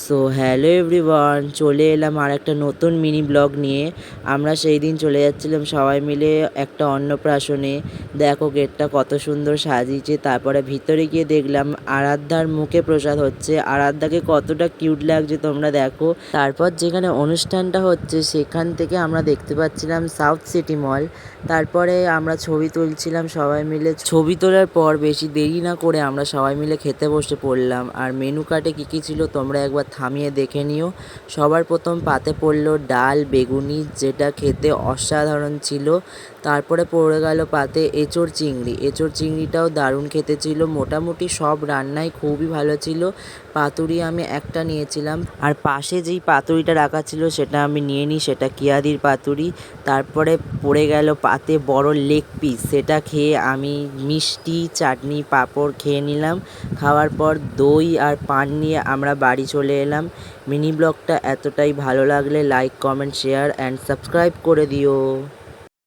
So hello everyone, চলে এলাম আর একটা নতুন মিনি ব্লগ নিয়ে। আমরা সেই দিন চলে যাচ্ছিলাম সবাই মিলে একটা অন্নপ্রাশনে। দেখো গেটটা কত সুন্দর সাজিয়েছে। তারপরে ভিতরে গিয়ে দেখলাম আরাধ্যার মুখে প্রসাদ হচ্ছে। আরাধ্যাকে কতটা কিউট লাগছে তোমরা দেখো। তারপর যেখানে অনুষ্ঠানটা হচ্ছে সেখান থেকে আমরা দেখতে পাচ্ছিলাম সাউথ সিটি মল। তারপরে আমরা ছবি তুলছিলাম সবাই মিলে। ছবি তোলার পর বেশি দেরি না করে আমরা সবাই মিলে খেতে বসে পড়লাম। আর মেনু কার্ডে কী কী ছিল তোমরা একবার থামিয়ে দেখে নিও। সবার প্রথম পাতে পড়লো ডাল বেগুনি, যেটা খেতে অসাধারণ ছিল। তারপরে পড়ে গেল পাতে এঁচোড় চিংড়ি। এঁচোড় চিংড়িটাও দারুণ খেতে ছিল। মোটামুটি সব রান্নাই খুবই ভালো ছিল। পাতুরি আমি একটা নিয়েছিলাম, আর পাশে যেই পাতুরিটা রাখা ছিল সেটা আমি নিয়ে নিই, সেটা কিয়াদির পাতুরি। তারপরে পড়ে গেল পাতে বড় লেগ পিস, সেটা খেয়ে আমি মিষ্টি চাটনি পাঁপড় খেয়ে নিলাম। খাওয়ার পর দই আর পান নিয়ে আমরা বাড়ি চলে এলাম। মিনি ব্লগটা এতটাই ভালো লাগলে like comment share and subscribe করে দিও।